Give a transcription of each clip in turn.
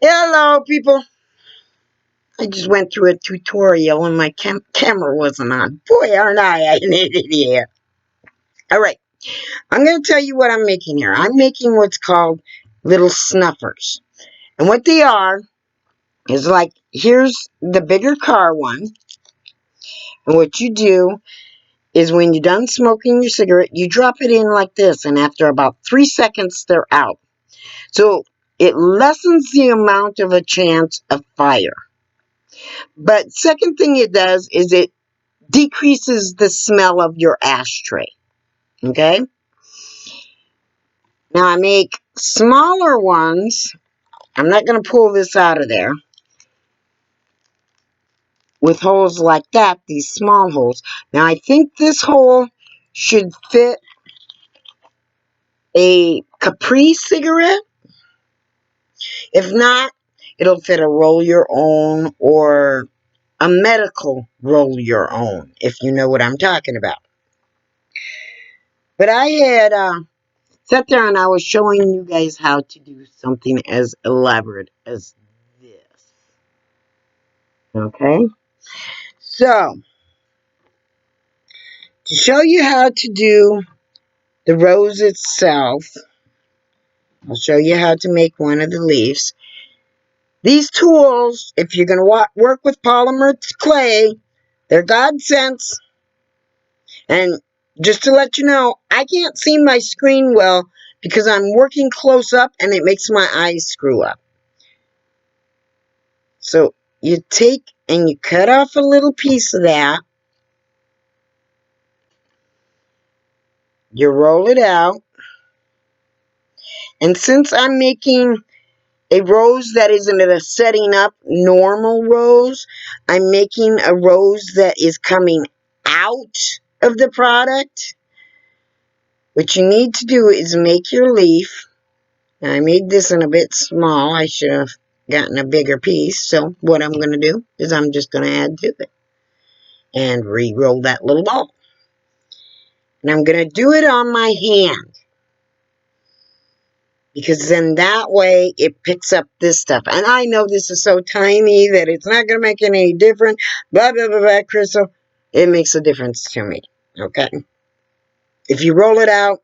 Hello, people. I just went through a tutorial and my camera wasn't on. Boy, aren't I an idiot. All right, I'm going to tell you what I'm making here. I'm making what's called little snuffers. And what they are is like, here's the bigger car one. And what you do is when you're done smoking your cigarette, you drop it in like this. And after about 3 seconds, they're out. So it lessens the amount of a chance of fire. But second thing it does is it decreases the smell of your ashtray. Okay? Now I make smaller ones. I'm not going to pull this out of there. With holes like that, these small holes. Now I think this hole should fit a Capri cigarette. If not, it'll fit a roll your own or a medical roll your own, if you know what I'm talking about. But I had sat there and I was showing you guys how to do something as elaborate as this. Okay? So, to show you how to do the rose itself, I'll show you how to make one of the leaves. These tools, if you're going to work with polymer clay, they're godsends. And just to let you know, I can't see my screen well because I'm working close up and it makes my eyes screw up. So you take and you cut off a little piece of that. You roll it out. And since I'm making a rose that isn't a setting up normal rose, I'm making a rose that is coming out of the product. What you need to do is make your leaf. Now, I made this in a bit small. I should have gotten a bigger piece. So what I'm going to do is I'm just going to add to it. And re-roll that little ball. And I'm going to do it on my hand. Because then that way it picks up this stuff. And I know this is so tiny that it's not going to make any difference. Blah, blah, blah, blah, Crystal. It makes a difference to me. Okay? If you roll it out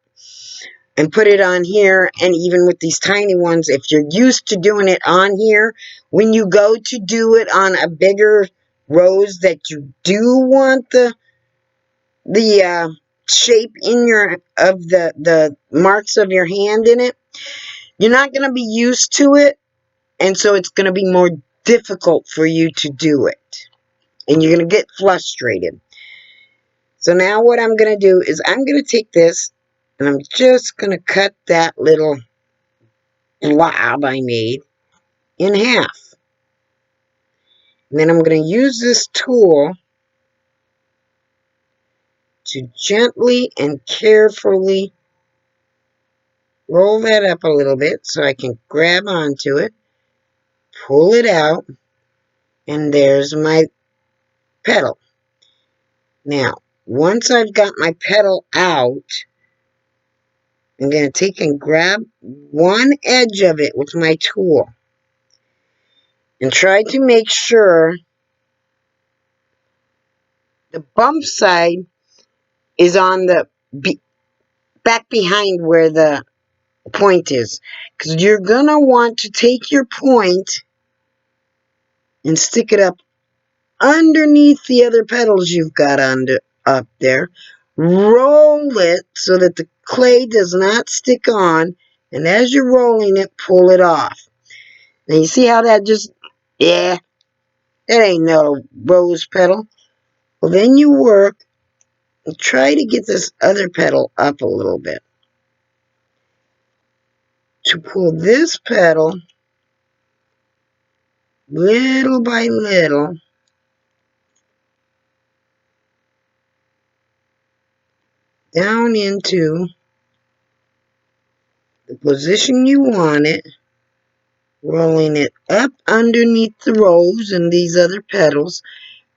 and put it on here, and even with these tiny ones, if you're used to doing it on here, when you go to do it on a bigger rose that you do want the shape in the marks of your hand in it, you're not going to be used to it, and so it's going to be more difficult for you to do it. And you're going to get frustrated. So now what I'm going to do is I'm going to take this, and I'm just going to cut that little blob I made in half. And then I'm going to use this tool to gently and carefully roll that up a little bit so I can grab onto it, pull it out, and there's my petal. Now, once I've got my petal out, I'm going to take and grab one edge of it with my tool and try to make sure the bump side is on the back behind where the point is. Because you're going to want to take your point and stick it up underneath the other petals you've got up there. Roll it so that the clay does not stick on, and as you're rolling it, pull it off. Now you see how that just, yeah, that ain't no rose petal. Well, then you work and try to get this other petal up a little bit. To pull this petal, little by little, down into the position you want it, rolling it up underneath the rose and these other petals,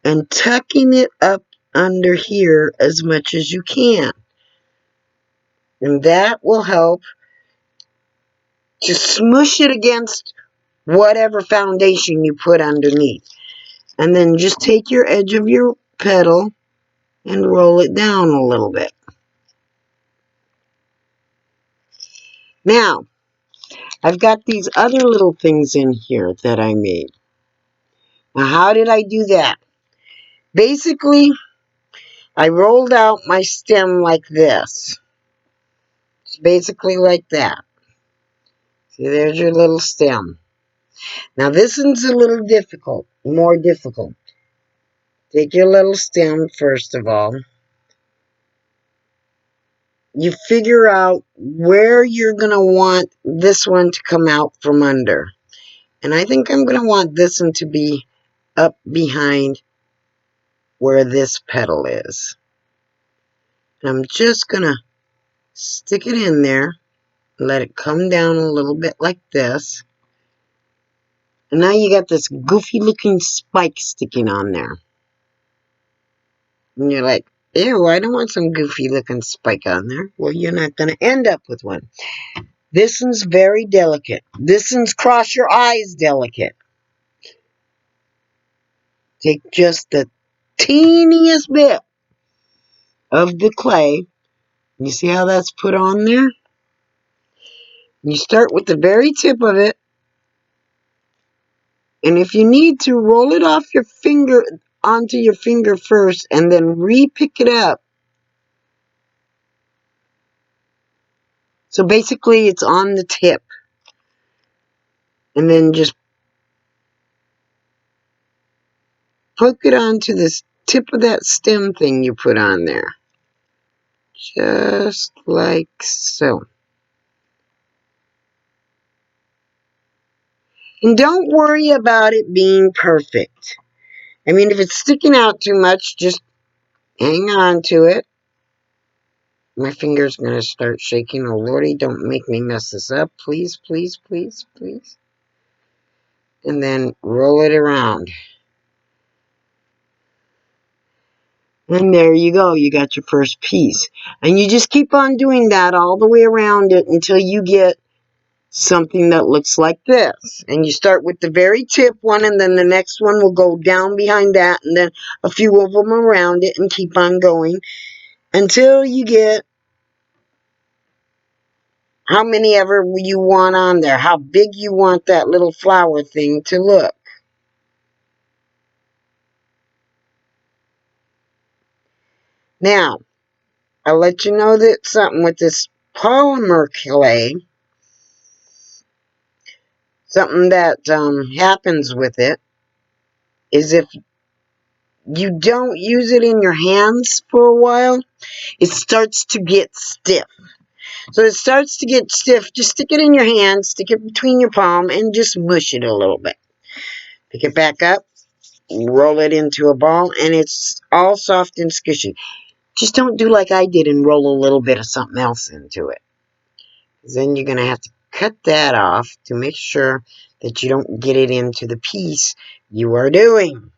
and tucking it up under here as much as you can. And that will help to smush it against whatever foundation you put underneath. And then just take your edge of your petal and roll it down a little bit. Now, I've got these other little things in here that I made. Now, how did I do that? Basically, I rolled out my stem like this. It's basically like that. See, there's your little stem. Now, this one's a little difficult, more difficult. Take your little stem, first of all. You figure out where you're going to want this one to come out from under. And I think I'm going to want this one to be up behind where this petal is. And I'm just going to stick it in there, let it come down a little bit like this. And now you got this goofy looking spike sticking on there. And you're like, ew, I don't want some goofy looking spike on there. Well, you're not going to end up with one. This one's very delicate. This one's cross your eyes delicate. Take just the teeniest bit of the clay. You see how that's put on there? You start with the very tip of it. And if you need to, roll it off your finger onto your finger first and then re-pick it up. So basically it's on the tip. And then just hook it onto this tip of that stem thing you put on there. Just like so. And don't worry about it being perfect. I mean, if it's sticking out too much, just hang on to it. My finger's going to start shaking. Oh, Lordy, don't make me mess this up. Please, please, please, please. And then roll it around. And there you go. You got your first piece. And you just keep on doing that all the way around it until you get something that looks like this. And you start with the very tip one, and then the next one will go down behind that, and then a few of them around it, and keep on going until you get how many ever you want on there, how big you want that little flower thing to look. Now, I'll let you know that something with this polymer clay, something that happens with it, is if you don't use it in your hands for a while, it starts to get stiff. So it starts to get stiff. Just stick it in your hand, stick it between your palm, and just mush it a little bit. Pick it back up, roll it into a ball, and it's all soft and squishy. Just don't do like I did and roll a little bit of something else into it. Then you're going to have to cut that off to make sure that you don't get it into the piece you are doing.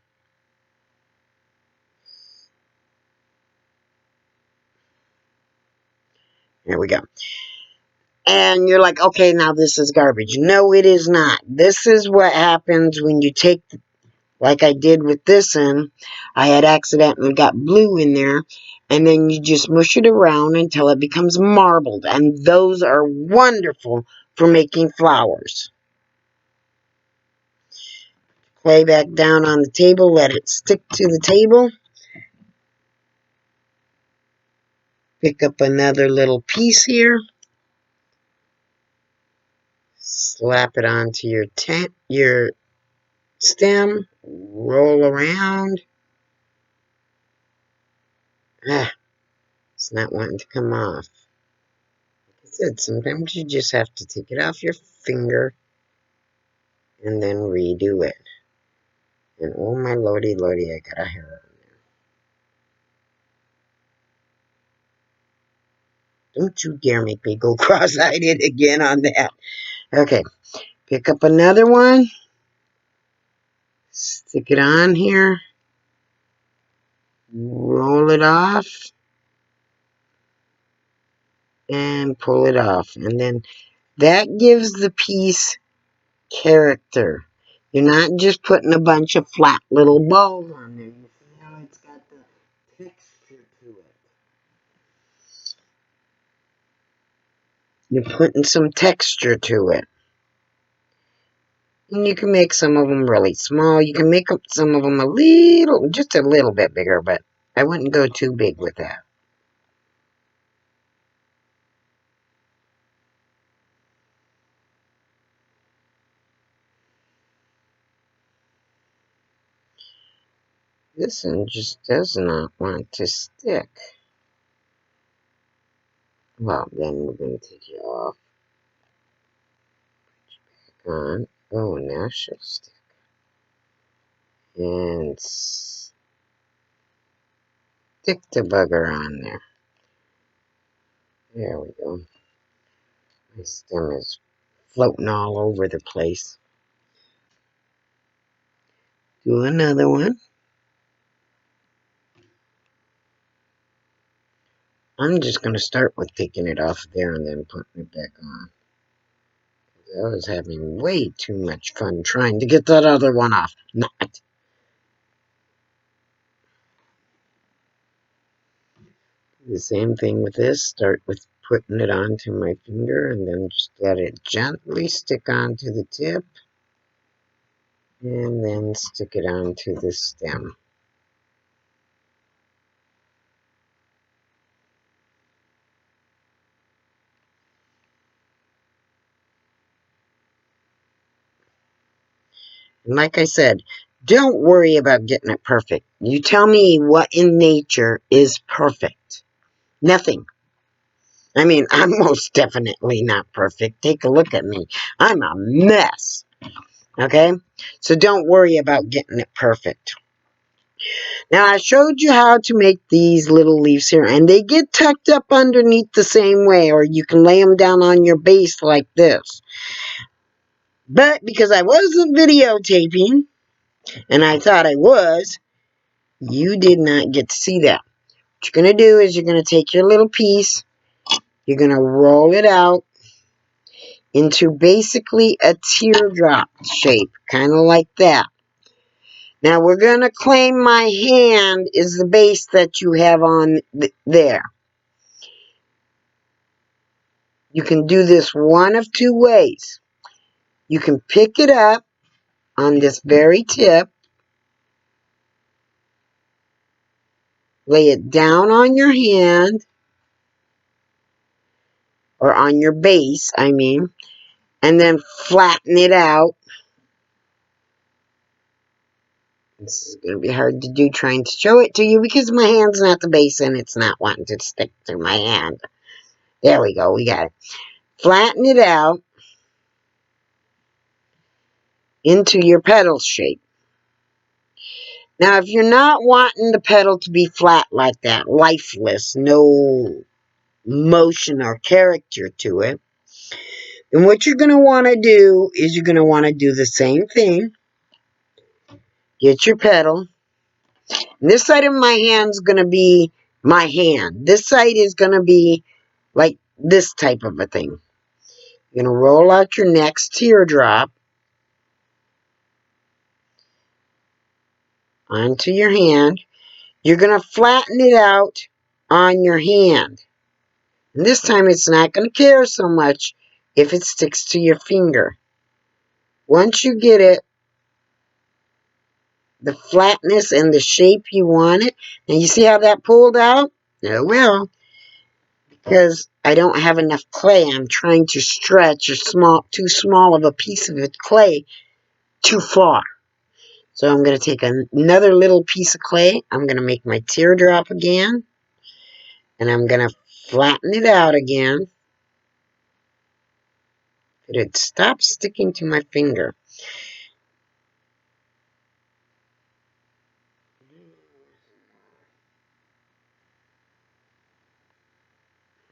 There we go. And you're like, okay, now this is garbage. No, it is not. This is what happens when you take, like I did with this one. I had accidentally got blue in there. And then you just mush it around until it becomes marbled. And those are wonderful for making flowers. Lay back down on the table. Let it stick to the table. Pick up another little piece here. Slap it onto your stem. Roll around. It's not wanting to come off. Like I said, sometimes you just have to take it off your finger and then redo it. And oh my lordy, lordy, I got a hair on there. Don't you dare make me go cross-eyed again on that. Okay, pick up another one. Stick it on here. Roll it off. And pull it off. And then that gives the piece character. You're not just putting a bunch of flat little balls on there. You see how it's got the texture to it. You're putting some texture to it. And you can make some of them really small. You can make some of them just a little bit bigger, but I wouldn't go too big with that. This one just does not want to stick. Well, then we're going to take it off. On. Oh, now she'll stick. And stick the bugger on there. There we go. My stem is floating all over the place. Do another one. I'm just going to start with taking it off there and then putting it back on. I was having way too much fun trying to get that other one off. Not. The same thing with this. Start with putting it onto my finger and then just let it gently stick onto the tip. And then stick it onto the stem. And like I said, don't worry about getting it perfect. You tell me what in nature is perfect. Nothing. I mean, I'm most definitely not perfect. Take a look at me. I'm a mess. Okay? So don't worry about getting it perfect. Now, I showed you how to make these little leaves here, and they get tucked up underneath the same way, or you can lay them down on your base like this. But because I wasn't videotaping, and I thought I was, you did not get to see that. What you're going to do is you're going to take your little piece, you're going to roll it out into basically a teardrop shape, kind of like that. Now we're going to claim my hand is the base that you have on there. You can do this one of two ways. You can pick it up on this very tip, lay it down on your hand, or on your base, I mean, and then flatten it out. This is going to be hard to do trying to show it to you because my hand's not the base and it's not wanting to stick to my hand. There we go, we got it. Flatten it out into your petal shape. Now, if you're not wanting the petal to be flat like that, lifeless, no motion or character to it, then what you're going to want to do is you're going to want to do the same thing. Get your petal. And this side of my hand is going to be my hand. This side is going to be like this type of a thing. You're going to roll out your next teardrop onto your hand. You're going to flatten it out on your hand. And this time it's not going to care so much if it sticks to your finger. Once you get it, the flatness and the shape you want it, and you see how that pulled out? It will. Because I don't have enough clay. I'm trying to stretch too small of a piece of clay too far. So I'm going to take another little piece of clay. I'm going to make my teardrop again. And I'm going to flatten it out again. But it stopped sticking to my finger.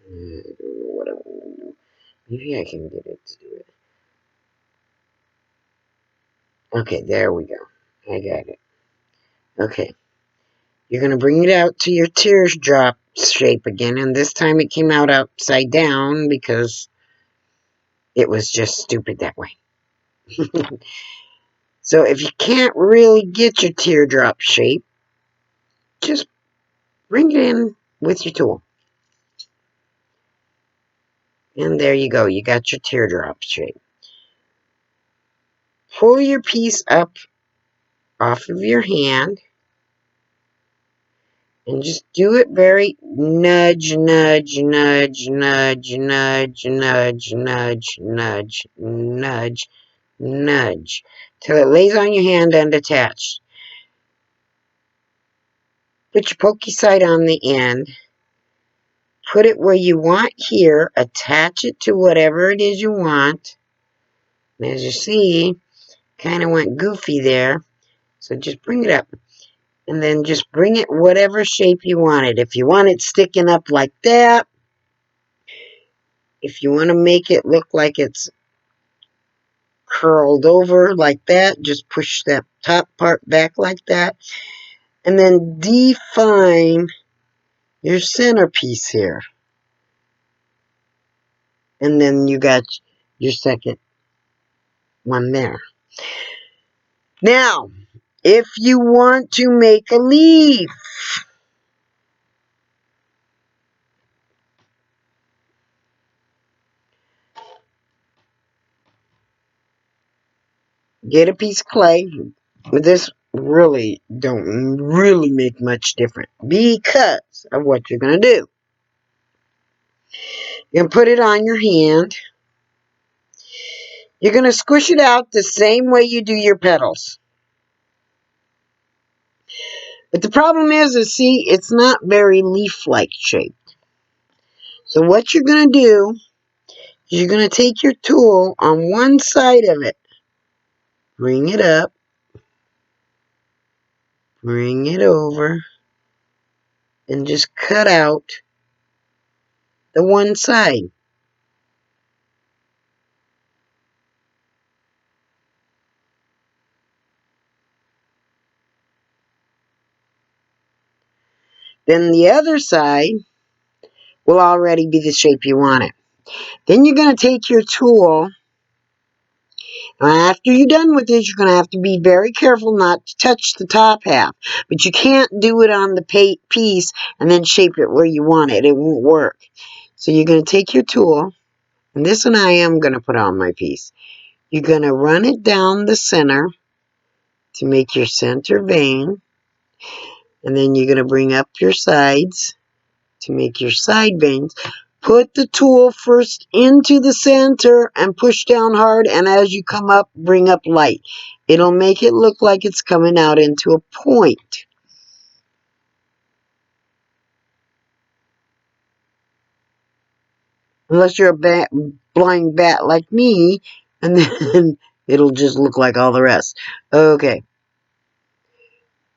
I don't know what I'm going to do. Maybe I can get it to do it. Okay, there we go. I got it. Okay. You're going to bring it out to your teardrop shape again. And this time it came out upside down because it was just stupid that way. So if you can't really get your teardrop shape, just bring it in with your tool. And there you go. You got your teardrop shape. Pull your piece up off of your hand. And just do it very nudge, nudge, nudge, nudge, nudge, nudge, nudge, nudge, nudge, nudge, till it lays on your hand undetached. Put your pokey side on the end. Put it where you want here. Attach it to whatever it is you want. And as you see, kind of went goofy there. So just bring it up. And then just bring it whatever shape you want it. If you want it sticking up like that, if you want to make it look like it's curled over like that, just push that top part back like that. And then define your centerpiece here. And then you got your second one there. Now, if you want to make a leaf, get a piece of clay. This really don't really make much difference because of what you're going to do. You're going to put it on your hand. You're going to squish it out the same way you do your petals. But the problem is see, it's not very leaf-like shaped. So what you're going to do is you're going to take your tool on one side of it, bring it up, bring it over, and just cut out the one side. Then the other side will already be the shape you want it. Then you're going to take your tool. After you're done with this, you're going to have to be very careful not to touch the top half. But you can't do it on the piece and then shape it where you want it. It won't work. So you're going to take your tool, and this one I am going to put on my piece. You're going to run it down the center to make your center vein. And then you're going to bring up your sides to make your side veins. Put the tool first into the center and push down hard, and as you come up, bring up light. It'll make it look like it's coming out into a point. Unless you're a blind bat like me, and then it'll just look like all the rest. Okay.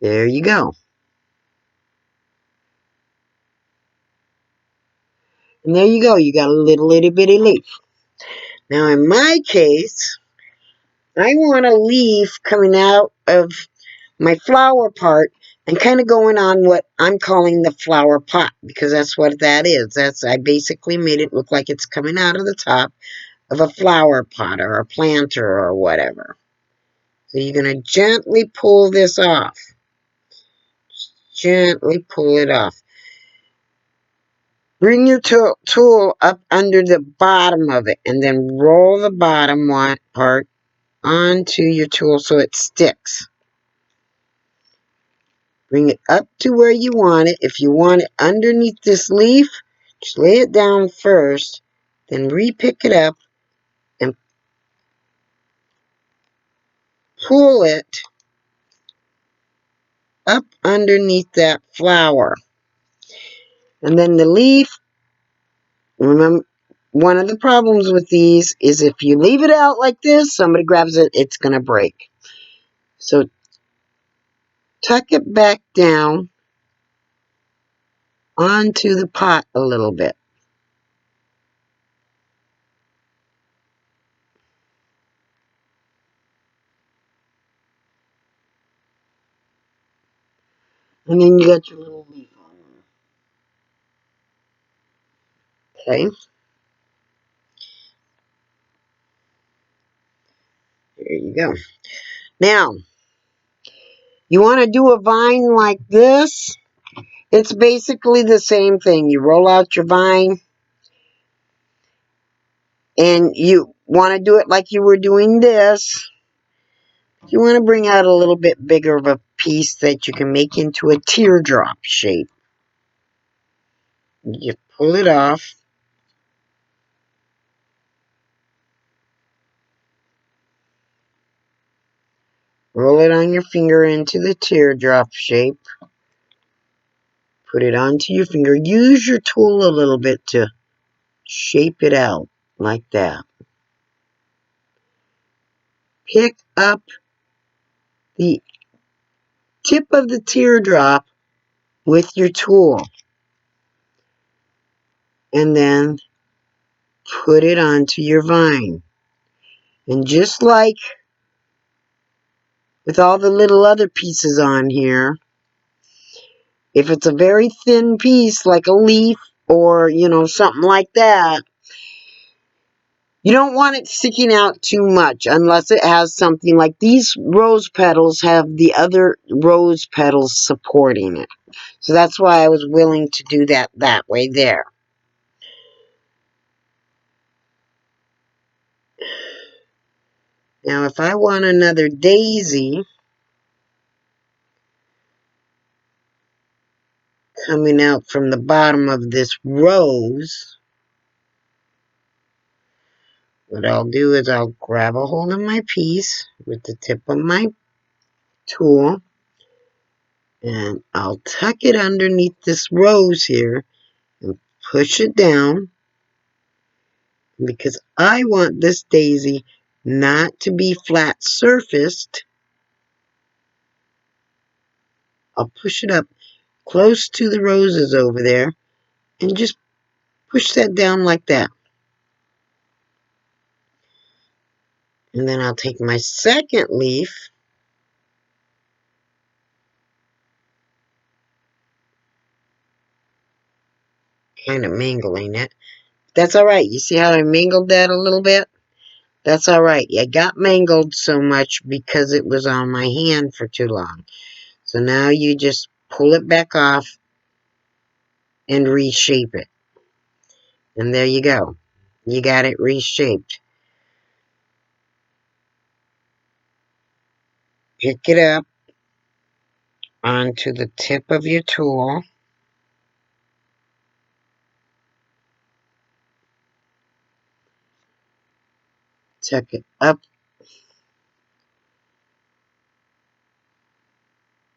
There you go. And there you go. You got a little itty bitty leaf. Now in my case, I want a leaf coming out of my flower part and kind of going on what I'm calling the flower pot, because that's what that is. I basically made it look like it's coming out of the top of a flower pot or a planter or whatever. So you're going to gently pull this off. Gently pull it off. Bring your tool up under the bottom of it and then roll the bottom part onto your tool so it sticks. Bring it up to where you want it. If you want it underneath this leaf, just lay it down first, then re-pick it up and pull it up underneath that flower. And then the leaf, remember, one of the problems with these is if you leave it out like this, somebody grabs it, it's going to break. So tuck it back down onto the pot a little bit. And then you got your little leaf on there. Okay. There you go. Now, you want to do a vine like this? It's basically the same thing. You roll out your vine, and you want to do it like you were doing this. You want to bring out a little bit bigger of a piece that you can make into a teardrop shape. You pull it off. Roll it on your finger into the teardrop shape. Put it onto your finger. Use your tool a little bit to shape it out like that. Pick up the tip of the teardrop with your tool. And then put it onto your vine. And just like with all the little other pieces on here, if it's a very thin piece like a leaf or, something like that, you don't want it sticking out too much unless it has something like these rose petals have the other rose petals supporting it. So that's why I was willing to do that way there. Now if I want another daisy coming out from the bottom of this rose, what I'll do is I'll grab a hold of my piece with the tip of my tool, and I'll tuck it underneath this rose here and push it down, because I want this daisy not to be flat surfaced. I'll push it up close to the roses over there and just push that down like that. And then I'll take my second leaf, kind of mangling it. That's alright. You see how I mangled that a little bit? That's alright. It got mangled so much because it was on my hand for too long. So now you just pull it back off and reshape it. And there you go. You got it reshaped. Pick it up onto the tip of your tool. Tuck it up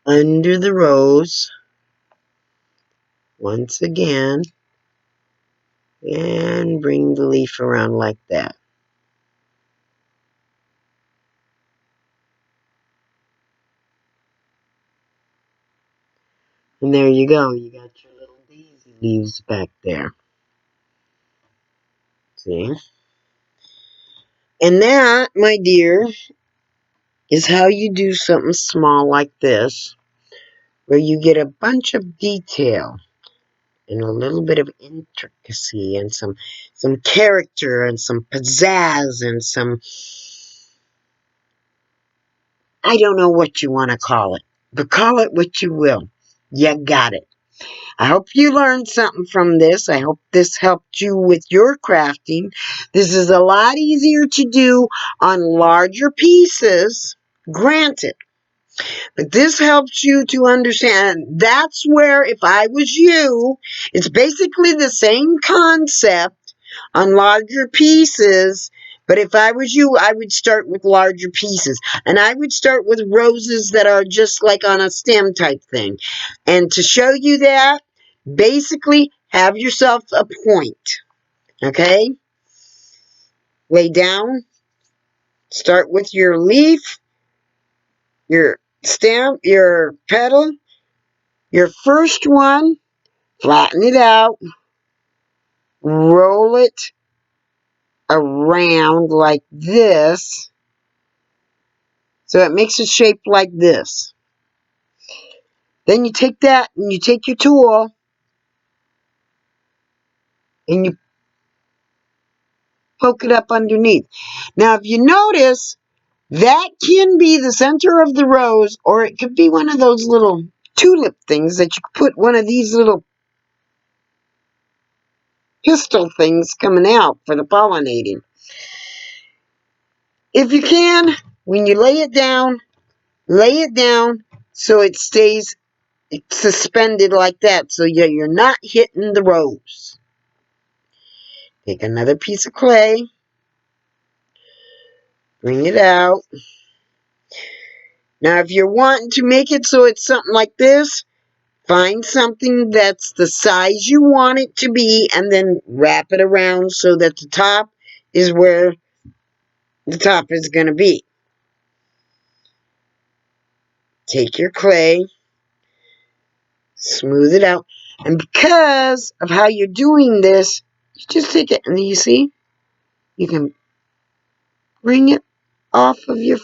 under the rose once again, and bring the leaf around like that. And there you go. You got your little daisy leaves back there. See? And that, my dear, is how you do something small like this, where you get a bunch of detail and a little bit of intricacy and some character and some pizzazz and some, I don't know what you want to call it, but call it what you will. You got it. I hope you learned something from this. I hope this helped you with your crafting. This is a lot easier to do on larger pieces, granted. But this helps you to understand. That's where, if I was you, it's basically the same concept on larger pieces. But if I was you, I would start with larger pieces. And I would start with roses that are just like on a stem type thing. And to show you that, basically have yourself a point. Okay? Lay down. Start with your leaf, your stem, your petal. Your first one, flatten it out, roll it around like this, so it makes a shape like this. Then you take that and you take your tool and you poke it up underneath. Now if you notice, That can be the center of the rose, or it could be one of those little tulip things that you could put one of these little pistil things coming out for the pollinating. If you can, when you lay it down so it stays suspended like that, so you're not hitting the rose. Take another piece of clay, bring it out. Now, if you're wanting to make it so it's something like this, find something that's the size you want it to be, and then wrap it around so that the top is where the top is going to be. Take your clay, smooth it out, and because of how you're doing this, you just take it, and you see, you can bring it off of your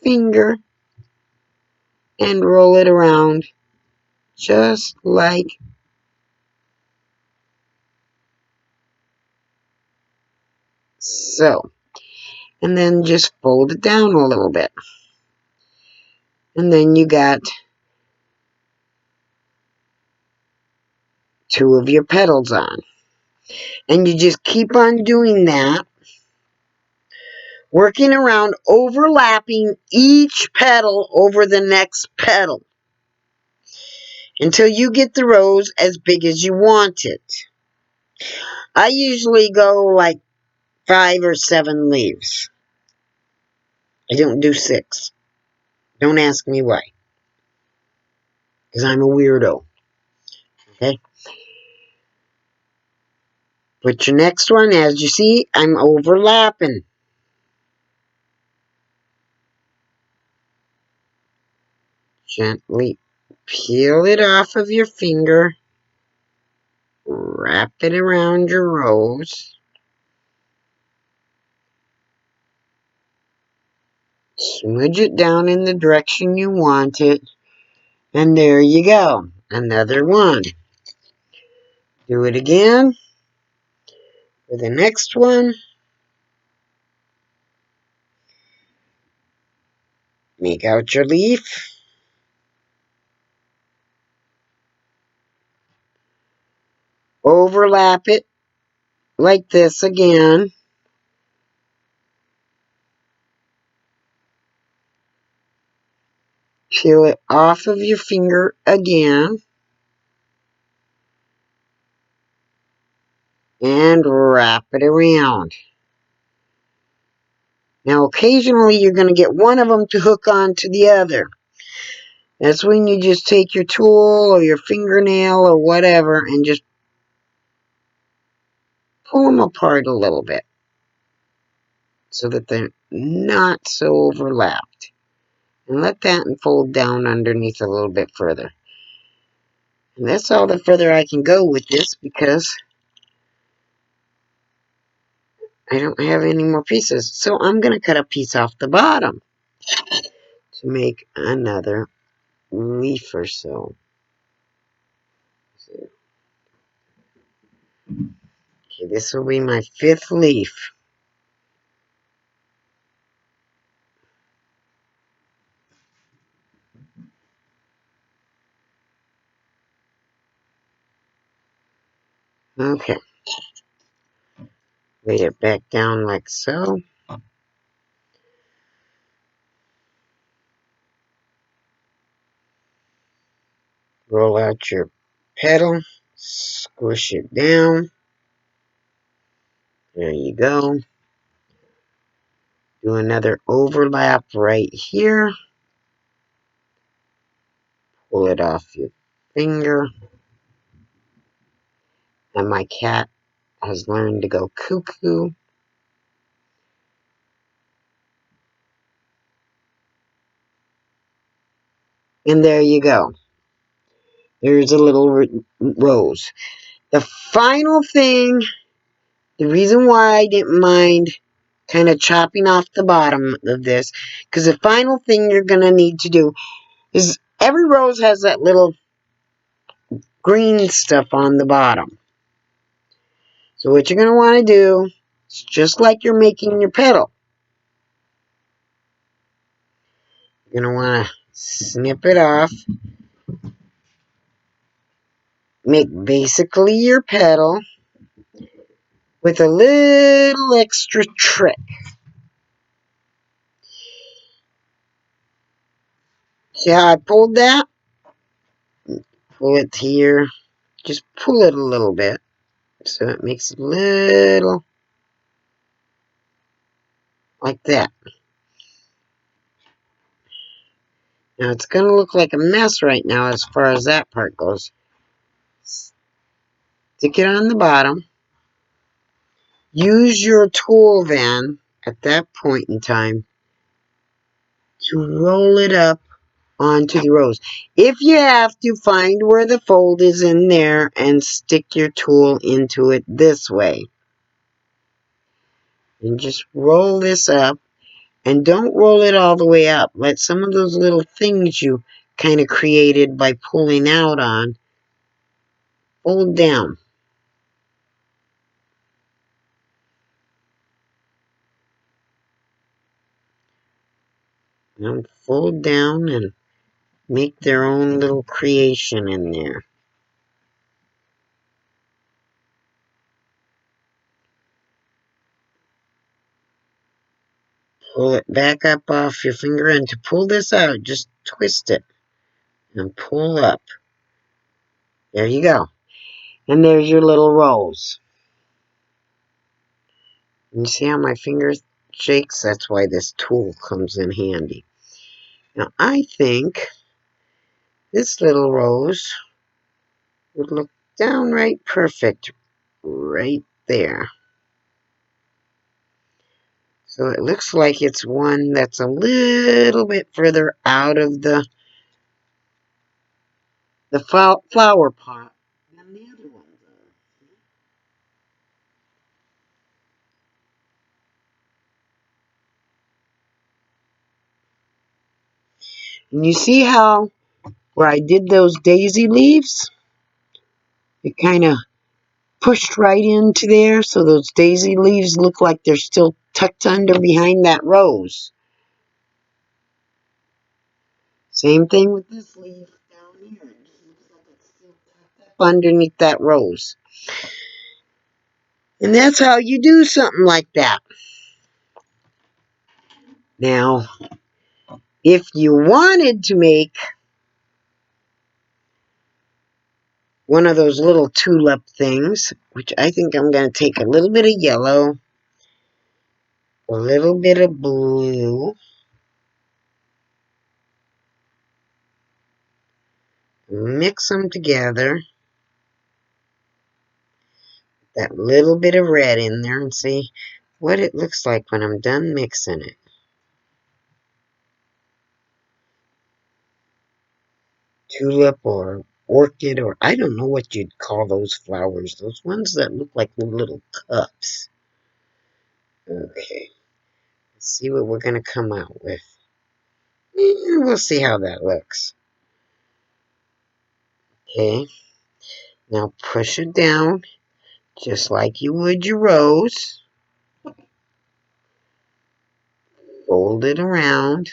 finger and roll it around just like so. And then just fold it down a little bit. And then you got 2 of your petals on. And you just keep on doing that, working around, overlapping each petal over the next petal until you get the rose as big as you want it. I usually go like 5 or 7 leaves. I don't do 6. Don't ask me why. Because I'm a weirdo. Okay? Put your next one, as you see, I'm overlapping. Gently peel it off of your finger. Wrap it around your rose. Smudge it down in the direction you want it. And there you go. Another one. Do it again for the next one. Make out your leaf. Overlap it like this again. Peel it off of your finger again. And wrap it around. Now, occasionally you're going to get one of them to hook on to the other. That's when you just take your tool or your fingernail or whatever and just pull them apart a little bit so that they're not so overlapped. And let that fold down underneath a little bit further. And that's all the further I can go with this because I don't have any more pieces. So I'm going to cut a piece off the bottom to make another leaf or so. Okay, this will be my 5th leaf. Okay. Lay it back down like so. Roll out your petal. Squish it down. There you go. Do another overlap right here. Pull it off your finger. And my cat has learned to go cuckoo. And there you go. There's a little rose. The final thing, the reason why I didn't mind kind of chopping off the bottom of this, because the final thing you're going to need to do is every rose has that little green stuff on the bottom. So what you're going to want to do is just like you're making your petal. You're going to want to snip it off. Make basically your petal with a little extra trick. See how I pulled that? Pull it here. Just pull it a little bit so it makes a little like that. Now it's going to look like a mess right now as far as that part goes. Stick it on the bottom. Use your tool then at that point in time to roll it up onto the rose. If you have to, find where the fold is in there and stick your tool into it this way. And just roll this up. And don't roll it all the way up. Let some of those little things you kind of created by pulling out on fold down. And fold down and make their own little creation in there. Pull it back up off your finger, and to pull this out, just twist it and pull up. There you go. And there's your little rose. You see how my finger shakes? That's why this tool comes in handy. Now, I think this little rose would look downright perfect right there. So it looks like it's one that's a little bit further out of the flower pot than the other ones are. And you see how where I did those daisy leaves, it kind of pushed right into there, so those daisy leaves look like they're still tucked under behind that rose. Same thing with this leaf down here. It just looks like it's still tucked up underneath that rose. And that's how you do something like that. Now, if you wanted to make one of those little tulip things, which I think I'm going to take a little bit of yellow, a little bit of blue, mix them together, that little bit of red in there, and see what it looks like when I'm done mixing it. Tulip or orchid, or I don't know what you'd call those flowers, those ones that look like little cups. Okay, let's see what we're going to come out with. We'll see how that looks. Okay, now push it down just like you would your rose. Fold it around.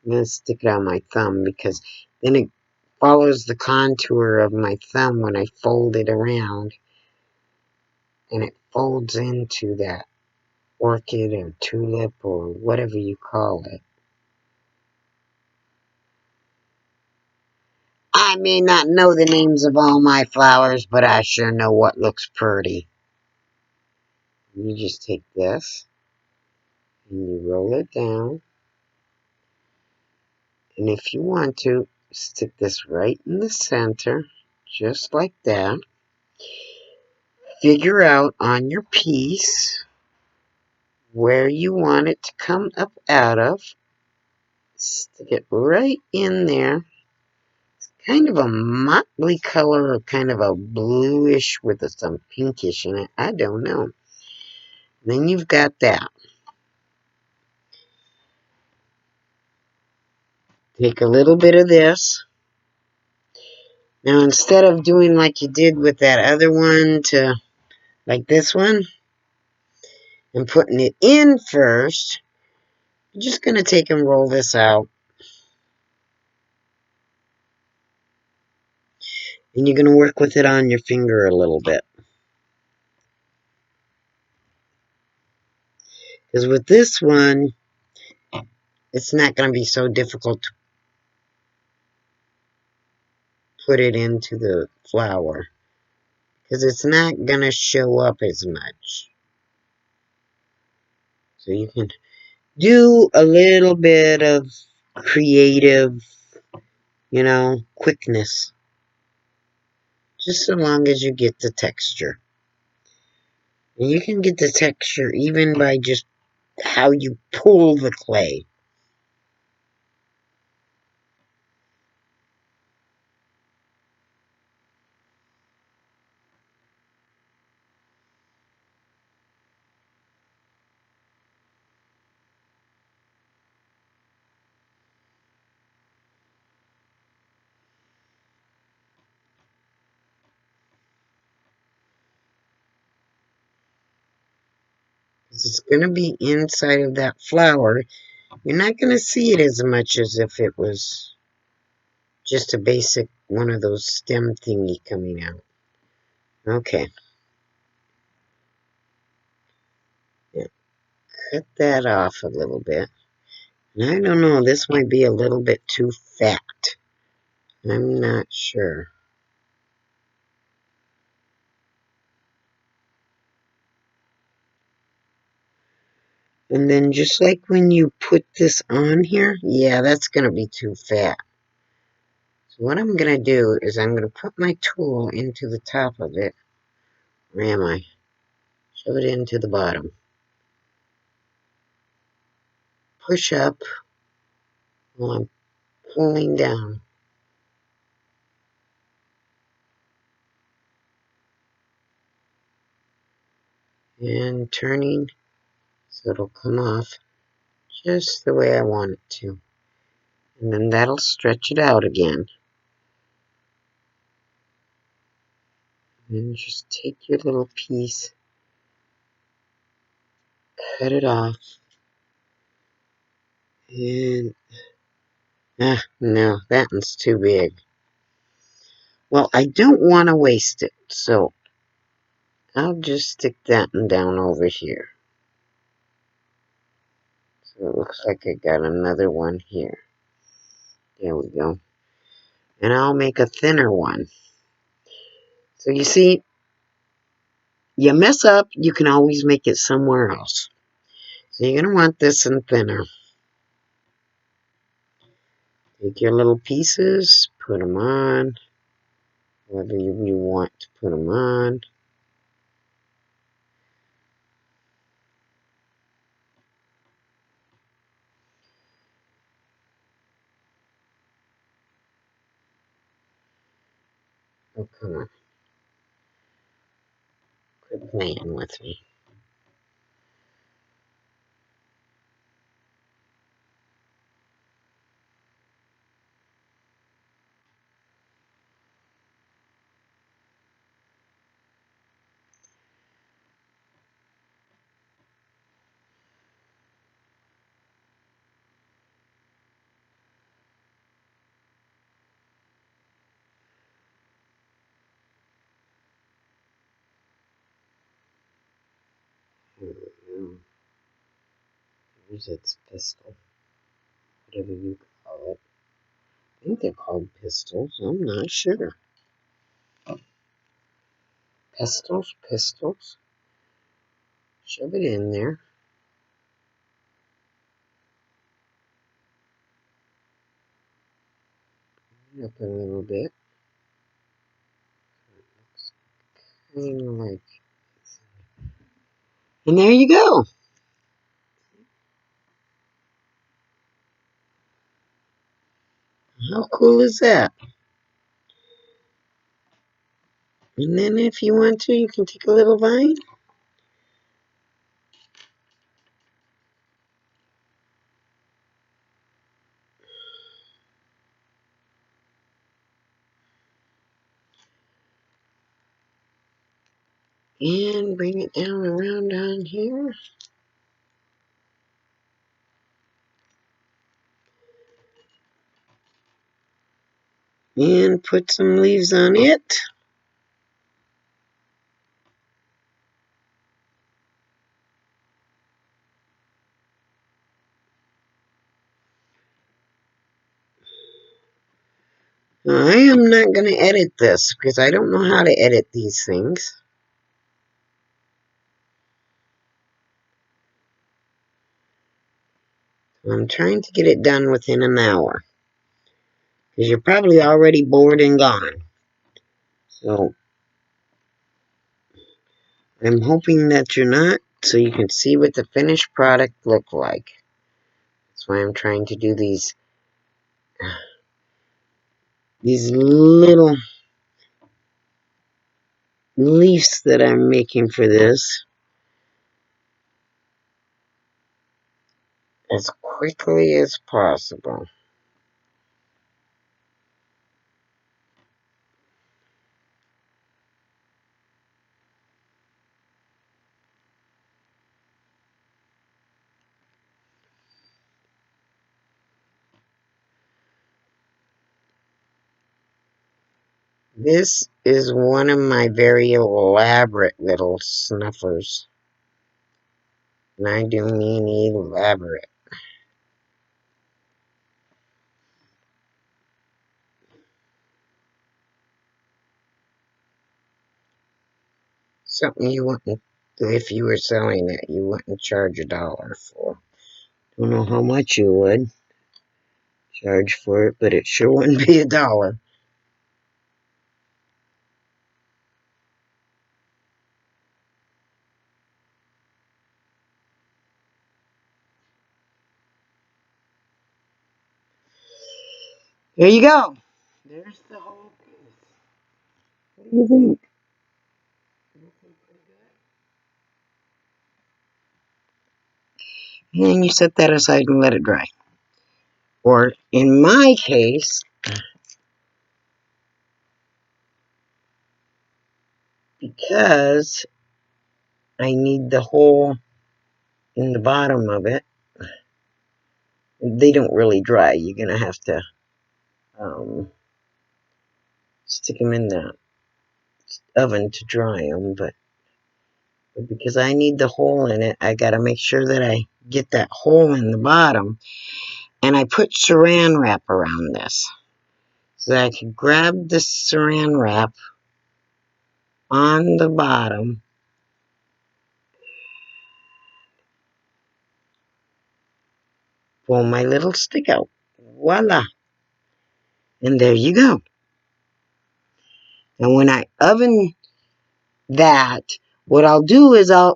I'm going to stick it on my thumb because then it follows the contour of my thumb when I fold it around. And it folds into that orchid or tulip or whatever you call it. I may not know the names of all my flowers, but I sure know what looks pretty. You just take this and you roll it down. And if you want to, stick this right in the center, just like that. Figure out on your piece where you want it to come up out of. Stick it right in there. It's kind of a motley color, or kind of a bluish with some pinkish in it. I don't know. Then you've got that. Take a little bit of this. Now, instead of doing like you did with that other one to like this one, and putting it in first, I'm just going to take and roll this out. And you're going to work with it on your finger a little bit. Because with this one, it's not going to be so difficult to put it into the flower. Because it's not going to show up as much. So you can do a little bit of creative, quickness. Just so long as you get the texture. And you can get the texture even by just how you pull the clay. It's going to be inside of that flower. You're not going to see it as much as if it was just a basic one of those stem thingy coming out. Okay. Yeah. Cut that off a little bit. And I don't know, this might be a little bit too fat. I'm not sure. And then just like when you put this on here, yeah, that's going to be too fat. So what I'm going to do is I'm going to put my tool into the top of it. Where am I? Shove it into the bottom. Push up while I'm pulling down. And turning so it'll come off just the way I want it to. And then that'll stretch it out again. And just take your little piece, cut it off, and no, that one's too big. Well, I don't want to waste it, so I'll just stick that one down over here. So it looks like I got another one here. There we go. And I'll make a thinner one. So you see, you mess up, you can always make it somewhere else. So you're going to want this in thinner. Take your little pieces, put them on, whether you want to put them on. Oh, come on. Quit playing with me. Here's its pistol. Whatever you call it. I think they're called pistols. I'm not sure. Pistols. Shove it in there. Up a little bit. Kind of like. And there you go. How cool is that? And then if you want to, you can take a little vine. And bring it down around on here. And put some leaves on it. I am not going to edit this because I don't know how to edit these things. I'm trying to get it done within an hour because you're probably already bored and gone. So I'm hoping that you're not, so you can see what the finished product look like. That's why I'm trying to do these little leaves that I'm making for this as quickly as possible. This is one of my very elaborate little snuffers. And I do mean elaborate. Something you wouldn't, if you were selling it, you wouldn't charge $1 for. Don't know how much you would charge for it, but it sure wouldn't be $1. There you go. There's the whole piece. What do you think? And you set that aside and let it dry. Or in my case, because I need the hole in the bottom of it, they don't really dry. You're going to have to stick them in the oven to dry them. But because I need the hole in it, I got to make sure that I get that hole in the bottom. And I put saran wrap around this. So that I can grab the saran wrap on the bottom. Pull my little stick out. Voila. And there you go. And when I oven that, what I'll do is I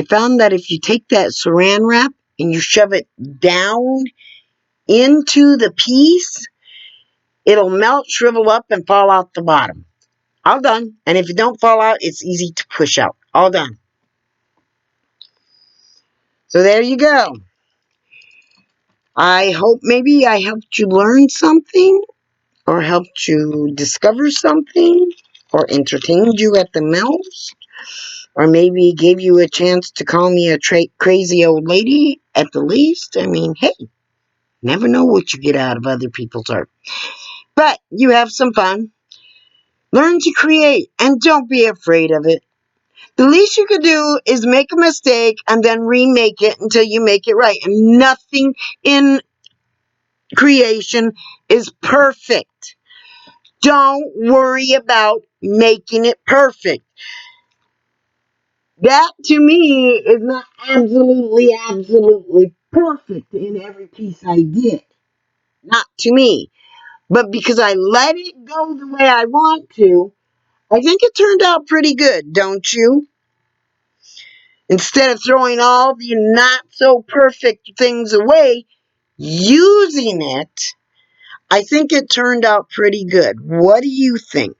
found that if you take that saran wrap and you shove it down into the piece, it'll melt, shrivel up, and fall out the bottom. All done. And if it don't fall out, it's easy to push out. All done. So there you go. I hope maybe I helped you learn something, or helped you discover something, or entertained you at the most, or maybe gave you a chance to call me a crazy old lady at the least. I mean, hey, never know what you get out of other people's art. But you have some fun. Learn to create and don't be afraid of it. The least you could do is make a mistake and then remake it until you make it right. And nothing in creation is perfect. Don't worry about making it perfect. That to me is not absolutely perfect in every piece I did. Not to me. But because I let it go the way I want to, I think it turned out pretty good, don't you? Instead of throwing all the not so perfect things away, using it, I think it turned out pretty good. What do you think?